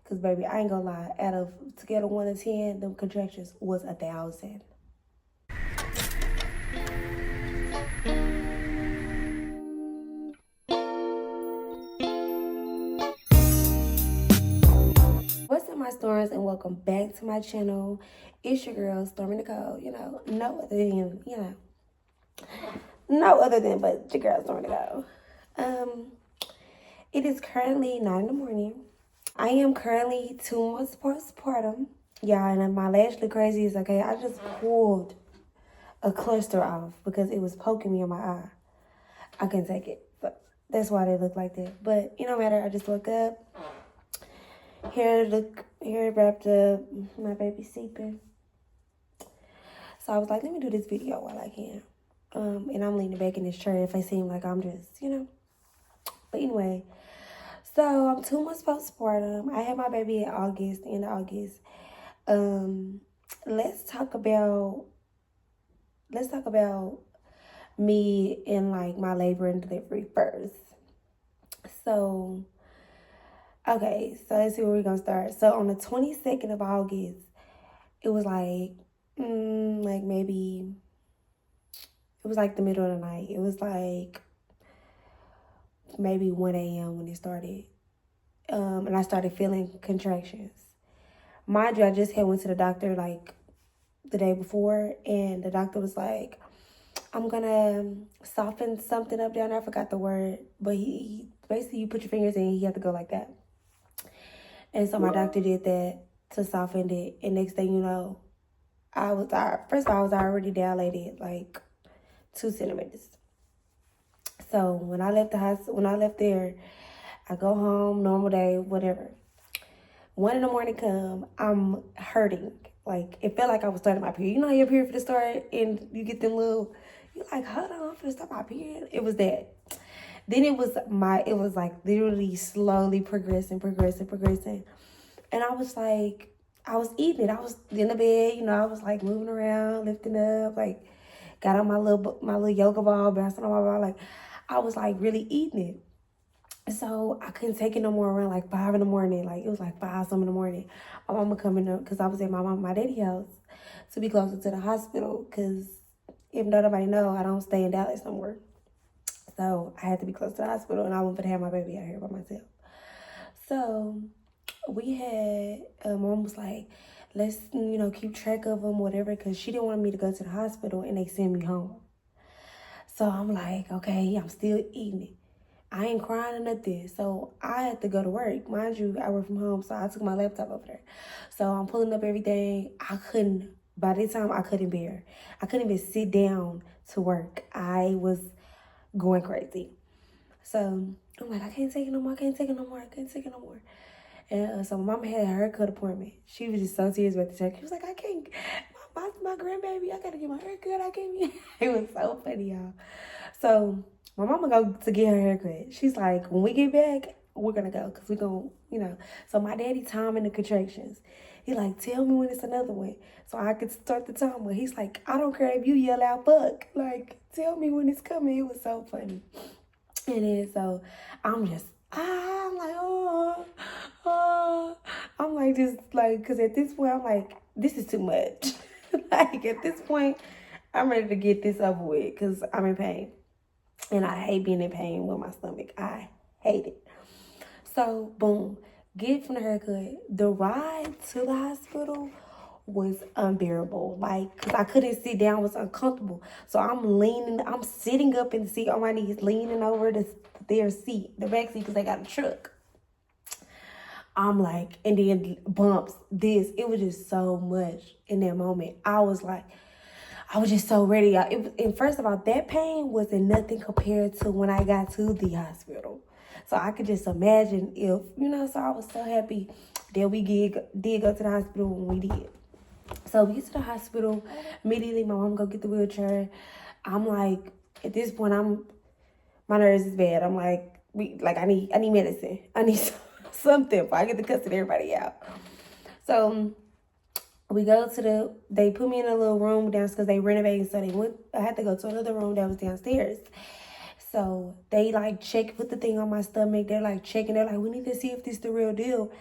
Because, baby, I ain't gonna lie. Out of scale of 1 to 10, them contractions was 1,000. What's up, my storms, and welcome back to my channel. It's your girl, Stormy Nicole. No other than but your girl, Stormy Nicole. It is currently 9 in the morning. I am currently 2 months postpartum. Yeah, and my lash look crazy. Is okay. I just pulled a cluster off because it was poking me in my eye. I couldn't take it. But that's why they look like that. But it don't matter. I just woke up. Hair wrapped up. My baby sleeping. So I was like, let me do this video while I can. And I'm leaning back in this chair if I seem like I'm just, But anyway, so I'm 2 months postpartum. I had my baby in August, end of August. Let's talk about me and like my labor and delivery first. So, okay, so let's see where we're gonna start. So on the 22nd of August, it was like maybe it was like the middle of the night. It was like maybe 1 a.m. when it started. And I started feeling contractions. Mind you, I just had went to the doctor like the day before, and the doctor was like, I'm gonna soften something up down there. I forgot the word, but he basically, you put your fingers in, he had to go like that. And so my doctor did that to soften it, and next thing you know, first of all, I was already dilated like 2 centimeters. So when I left there, I go home, normal day, whatever. 1 in the morning come, I'm hurting. Like, it felt like I was starting my period. You know how your period for the start and you get them little, you're like, hold on, I'm finna start my period. It was that. Then it was like literally slowly progressing. And I was like, I was eating it. I was in the bed, I was like moving around, lifting up, like got on my little yoga ball, bouncing on my ball. Like, I was like really eating it. So I couldn't take it no more around like 5 in the morning. Like, it was like 5 some in the morning. My mama coming up because I was at my mom and my daddy house to be closer to the hospital. Because even though nobody know, I don't stay in Dallas no more. So I had to be close to the hospital, and I wasn't gonna have my baby out here by myself. So we had, mom was like, let's, keep track of them, whatever, because she didn't want me to go to the hospital and they send me home. So I'm like, okay, I'm still eating it. I ain't crying or nothing. So I had to go to work. Mind you, I work from home, so I took my laptop over there. So I'm pulling up everything. By this time, I couldn't bear. I couldn't even sit down to work. I was going crazy. So I'm like, I can't take it no more. And so my mama had a haircut appointment. She was just so serious about the check. She was like, I can't, my grandbaby, I gotta get my haircut. I can't. It was so funny, y'all. So my mama go to get her haircut. She's like, when we get back, we're gonna go because we're gonna, So my daddy timing the contractions. He like, tell me when it's another one so I could start the timer. He's like, I don't care if you yell out fuck. Like, tell me when it's coming. It was so funny. And then so I'm like, I'm like, just like, because at this point, I'm like, this is too much. Like, at this point, I'm ready to get this over with because I'm in pain. And I hate being in pain with my stomach. I hate it. So, boom, get from the haircut. The ride to the hospital was unbearable. Like, because I couldn't sit down, it was uncomfortable. So I'm sitting up in the seat on my knees, leaning over their seat, the back seat, because they got a truck. I'm like, and then bumps, it was just so much in that moment. I was just so ready. And first of all, that pain wasn't nothing compared to when I got to the hospital. So I could just imagine if, so I was so happy that we did go to the hospital when we did. So we get to the hospital. Immediately, my mom go get the wheelchair. I'm like, at this point, my nerves is bad. I'm like, I need medicine. I need something before I get to cussing everybody out. So we go they put me in a little room downstairs because they renovated. So I had to go to another room that was downstairs. So they like put the thing on my stomach. They're like checking. They're like, we need to see if this is the real deal.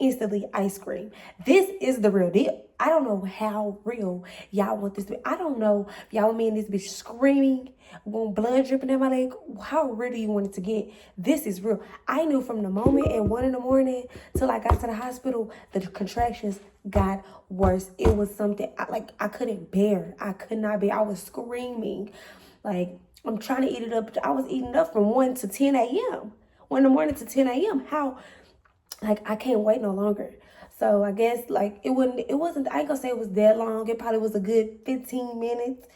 instantly ice cream. This is the real deal. I don't know how real y'all want this to be. I don't know if y'all want me and this bitch screaming, want blood dripping down my leg. How real do you want it to get? This is real. I knew from the moment at 1 a.m. till I got to the hospital, the contractions got worse. It was something I couldn't bear. I could not bear. I was screaming. Like, I'm trying to eat it up. I was eating up from 1 to 10 a.m. 1 in the morning to 10 a.m. How? Like, I can't wait no longer. So I guess like it wasn't, I ain't gonna say it was that long. It probably was a good 15 minutes.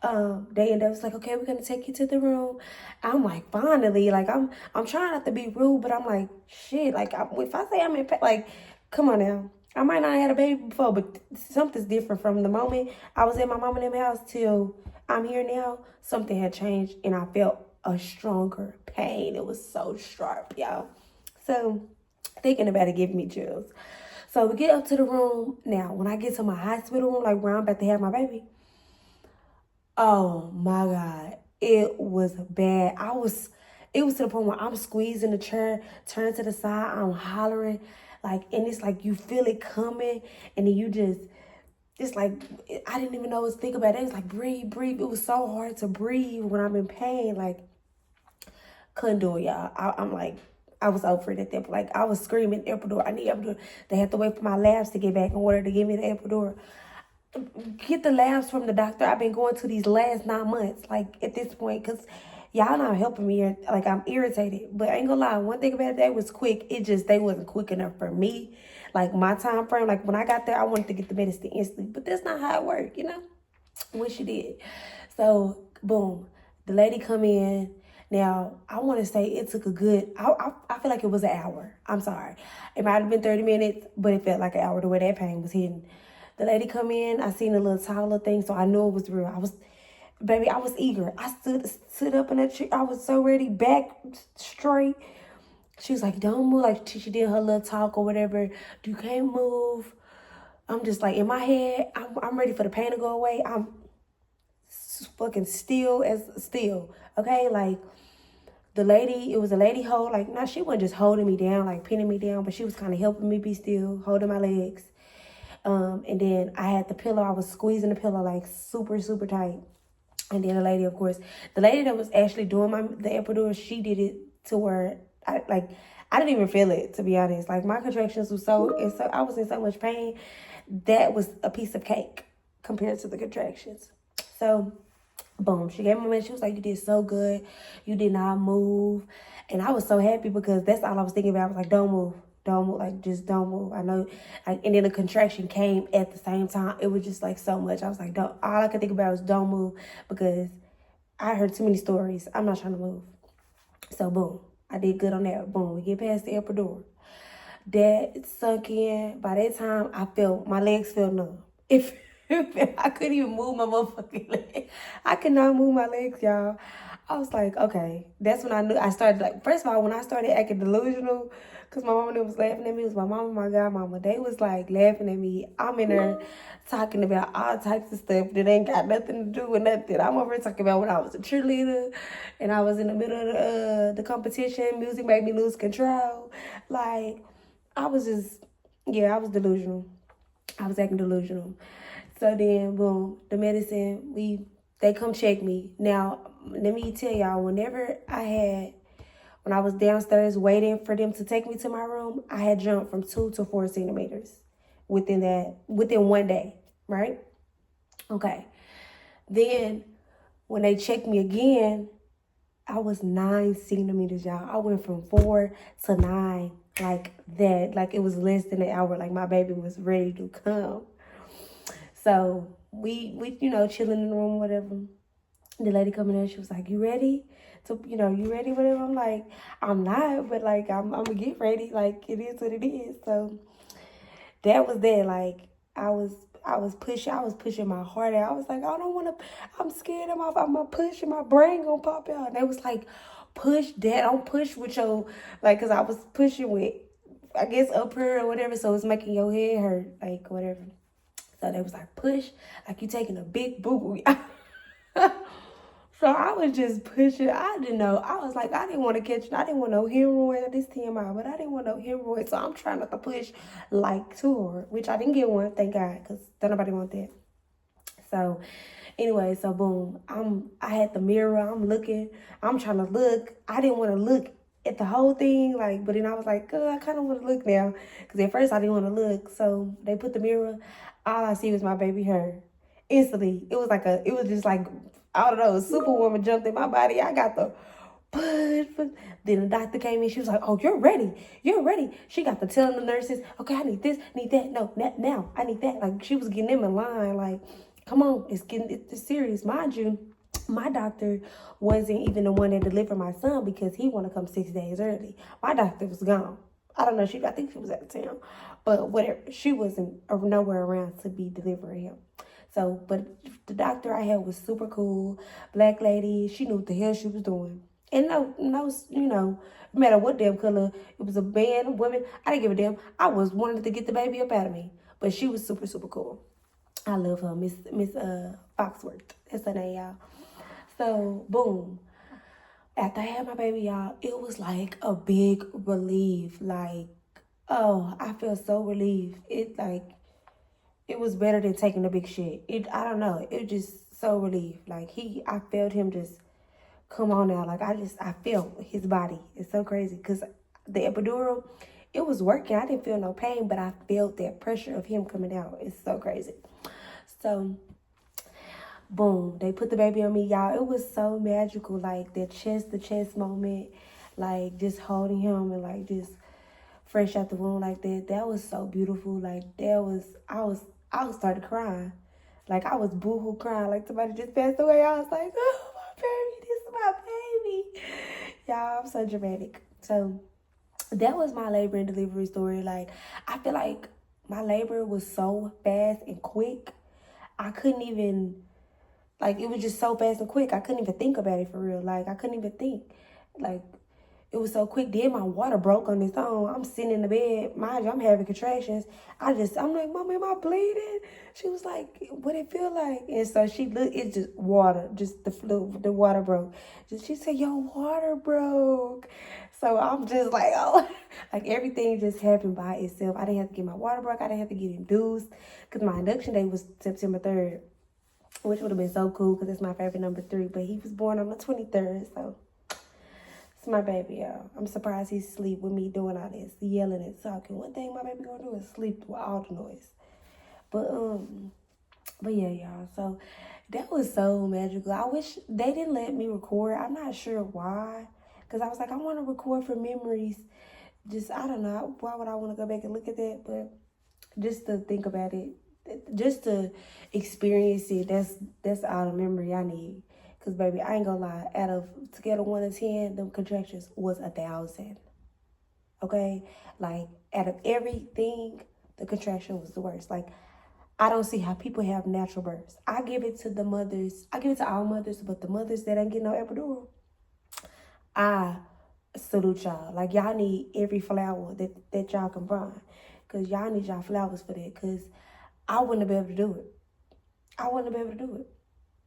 They ended up, it's like, okay, we're gonna take you to the room. I'm like, finally, like I'm trying not to be rude, but I'm like, shit, like if I say I'm in, like, come on now. I might not have had a baby before, but something's different from the moment I was at my mom and them house till I'm here now. Something had changed and I felt a stronger pain. It was so sharp, y'all. So thinking about it giving me chills. So we get up to the room. Now, when I get to my hospital room, like where I'm about to have my baby, oh my God, it was bad. It was to the point where I'm squeezing the chair, turn to the side, I'm hollering, like, and it's like you feel it coming, and then you just, it's like, I didn't even know what to think about it. It's like, breathe, breathe. It was so hard to breathe when I'm in pain. Like, couldn't do it, y'all. I'm like, I was over it at that point. Like, I was screaming, epidural. I need epidural. They had to wait for my labs to get back in order to give me the epidural. Get the labs from the doctor. I've been going to these last 9 months, like, at this point, because y'all not helping me. Like, I'm irritated. But I ain't gonna lie, one thing about it, they was quick. It just, they wasn't quick enough for me. Like, my time frame, like, when I got there, I wanted to get the medicine instantly. But that's not how it worked, you know? Wish you did. So, boom. The lady come in. Now, I want to say it took a good, I feel like it was an hour. I'm sorry. It might have been 30 minutes, but it felt like an hour the way that pain was hitting. The lady come in, I seen a little toddler thing, so I knew it was real. I was eager. I stood up in that tree. I was so ready, back straight. She was like, don't move. Like, she did her little talk or whatever. You can't move. I'm just like, in my head, I'm ready for the pain to go away. I'm fucking still as still, okay? Like, the lady, it was a lady hold, like, nah, she wasn't just holding me down, like pinning me down, but she was kind of helping me be still, holding my legs. And then I had the pillow, I was squeezing the pillow like super, super tight. And then the lady, of course, the lady that was actually doing the epidural, she did it to where I didn't even feel it, to be honest. Like, my contractions were I was in so much pain. That was a piece of cake compared to the contractions. So, boom, she gave me a minute. She was like, you did so good. You did not move. And I was so happy because that's all I was thinking about. I was like, don't move. Don't move. Like, just don't move. I know. Like, and then the contraction came at the same time. It was just like so much. I was like, don't. All I could think about was don't move because I heard too many stories. I'm not trying to move. So, boom. I did good on that. Boom. We get past the epidural. That sunk in. By that time, my legs felt numb. I couldn't even move my motherfucking leg. I could not move my legs, y'all. I was like, okay. That's when I knew. I started, like, first of all, when I started acting delusional, because my mama was laughing at me. It was my mama, my godmama. They was, like, laughing at me. I'm in there talking about all types of stuff that ain't got nothing to do with nothing. I'm over here talking about when I was a cheerleader and I was in the middle of the competition. Music made me lose control. Like, I was just, yeah, I was delusional. I was acting delusional. So then, boom, the medicine, they come check me. Now, let me tell y'all, when I was downstairs waiting for them to take me to my room, I had jumped from 2 to 4 centimeters within 1 day, right? Okay. Then, when they checked me again, I was 9 centimeters, y'all. I went from 4 to 9 like that. Like, it was less than an hour. Like, my baby was ready to come. So we chilling in the room, whatever. The lady coming in, she was like, you ready? You ready, whatever? I'm like, I'm not, but like, I'm gonna get ready. Like, it is what it is. So that was that. Like, I was pushing my heart out. I was like, I don't want to, I'm scared I'm gonna push and my brain gonna pop out. And they was like, push that, don't push with your, like, cause I was pushing with, I guess, up here or whatever. So it's making your head hurt, like, whatever. So they was like, push, like you taking a big boo-boo. So I was just pushing. I didn't know. I was like, I didn't want to catch. I didn't want no hemorrhoid. This TMI, but I didn't want no hemorrhoid. So I'm trying not to push like too hard, which I didn't get one, thank God, because don't nobody want that. So anyway, so boom, I had the mirror. I'm looking. I'm trying to look. I didn't want to look at the whole thing, like, but then I was like, I kind of want to look now, because at first I didn't want to look. So they put the mirror. All I see was my baby hair. Instantly, it was like it was just like, I don't know, a superwoman jumped in my body. I got the but then the doctor came in. She was like, "Oh, you're ready. You're ready." She got to telling the nurses, "Okay, I need this, need that. No, now I need that." Like she was getting them in line. Like, come on, it's serious, mind you. My doctor wasn't even the one that delivered my son because he wanted to come 6 days early. My doctor was gone. I don't know. I think she was out of town, but whatever. She wasn't nowhere around to be delivering him. So, but the doctor I had was super cool, black lady. She knew what the hell she was doing. And no, no matter what damn color, it was a man, a woman, I didn't give a damn. I was wanting to get the baby up out of me. But she was super, super cool. I love her, Miss Foxworth. That's her name, y'all. So, boom. After I had my baby, y'all, it was like a big relief. Like, oh, I feel so relieved. It was better than taking the big shit. I don't know. It was just so relieved. Like, I felt him just come on now. Like, I felt his body. It's so crazy. Because the epidural, it was working. I didn't feel no pain, but I felt that pressure of him coming out. It's so crazy. So, boom, they put the baby on me, y'all. It was so magical. Like, the chest moment. Like, just holding him and, like, just fresh out the womb like that. That was so beautiful. Like, I started crying. Like, I was boohoo crying. Like, somebody just passed away. I was like, oh, my baby, this is my baby. Y'all, I'm so dramatic. So, that was my labor and delivery story. Like, I feel like my labor was so fast and quick. I couldn't even, like, it was just so fast and quick. I couldn't even think about it for real. Like, I couldn't even think. Like, it was so quick. Then my water broke on its own. I'm sitting in the bed. Mind you, I'm having contractions. I'm like, Mommy, am I bleeding? She was like, what it feel like? And so she looked, it's just water. Just the water broke. She said, your water broke. So I'm just like, oh, like everything just happened by itself. I didn't have to get my water broke. I didn't have to get induced because my induction date was September 3rd, which would have been so cool because it's my favorite number 3. But he was born on the 23rd, so it's my baby, y'all. I'm surprised he's asleep with me doing all this, yelling and talking. One thing my baby gonna do is sleep with all the noise. But yeah, y'all. So that was so magical. I wish they didn't let me record. I'm not sure why, because I was like, I want to record for memories. Just, I don't know. Why would I want to go back and look at that? But just to think about it, just to experience it, that's all the memory I need. Cause baby, I ain't gonna lie, out of scale of 1 to 10, them contractions was 1,000. Okay? Like, out of everything, the contraction was the worst. Like, I don't see how people have natural births. I give it to the mothers. I give it to all mothers, but the mothers that ain't getting no epidural, I salute y'all. Like, y'all need every flower that y'all can find. Because y'all need y'all flowers for that. Because I wouldn't have been able to do it. I wouldn't have been able to do it.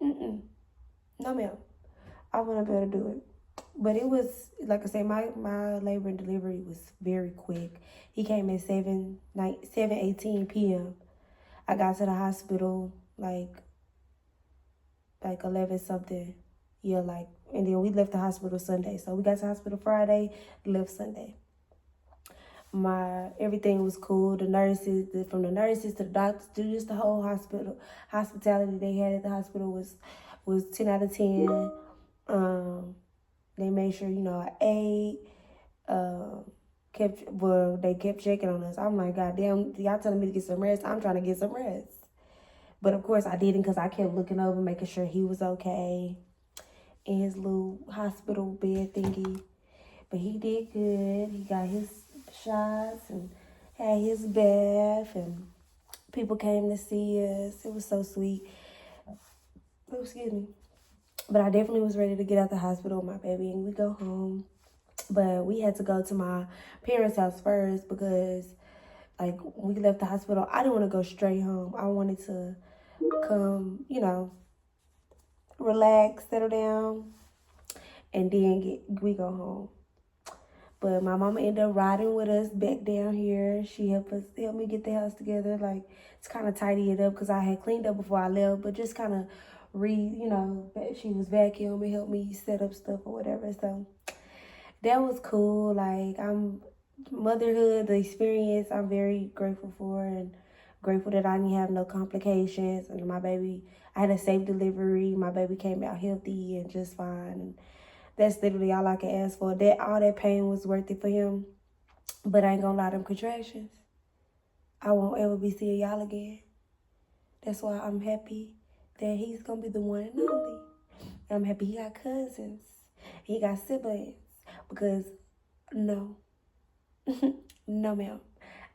Mm-mm. No, ma'am. I wouldn't be able to do it. But it was, like I said, my labor and delivery was very quick. He came at 7:18 p.m. I got to the hospital like 11 something. Yeah, and then we left the hospital Sunday. So we got to the hospital Friday, left Sunday. Everything was cool. The nurses, from the nurses to the doctors, to just the whole hospitality they had at the hospital was 10 out of 10. They made sure, I ate. They kept checking on us. I'm like, God damn, y'all telling me to get some rest. I'm trying to get some rest. But of course I didn't, because I kept looking over, making sure he was okay in his little hospital bed thingy. But he did good. He got his shots and had his bath, and people came to see us. It was so sweet. Oh, excuse me. But I definitely was ready to get out the hospital with my baby and we go home. But we had to go to my parents' house first because, like, when we left the hospital, I didn't want to go straight home. I wanted to come, relax, settle down, and then we go home. But my mama ended up riding with us back down here. She helped me get the house together. Like, it's kind of tidy it up because I had cleaned up before I left, but just kind of she was vacuuming, helped me set up stuff or whatever. So that was cool. Like, motherhood, the experience, I'm very grateful for, and grateful that I didn't have no complications. And I had a safe delivery. My baby came out healthy and just fine. And that's literally all I can ask for. All that pain was worth it for him. But I ain't gonna lie, them contractions, I won't ever be seeing y'all again. That's why I'm happy that he's gonna be the one and only. I'm happy he got cousins. He got siblings. Because no. No, ma'am.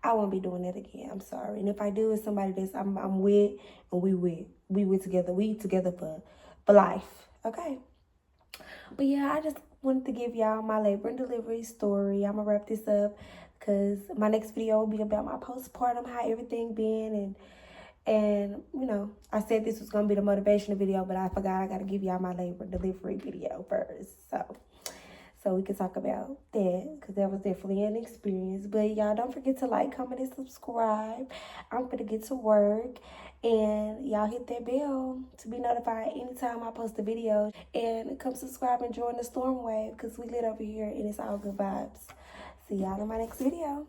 I won't be doing that again. I'm sorry. And if I do, it's somebody that's I'm with, and we with together. We together for life. Okay. But yeah, I just wanted to give y'all my labor and delivery story. I'm gonna wrap this up because my next video will be about my postpartum, how everything been, and I said this was gonna be the motivational video, but I forgot I gotta give y'all my labor and delivery video first. So we can talk about that because that was definitely an experience. But y'all don't forget to like, comment, and subscribe. I'm gonna get to work. And y'all hit that bell to be notified anytime I post a video. And come subscribe and join the storm wave because we lit over here and it's all good vibes. See y'all in my next video.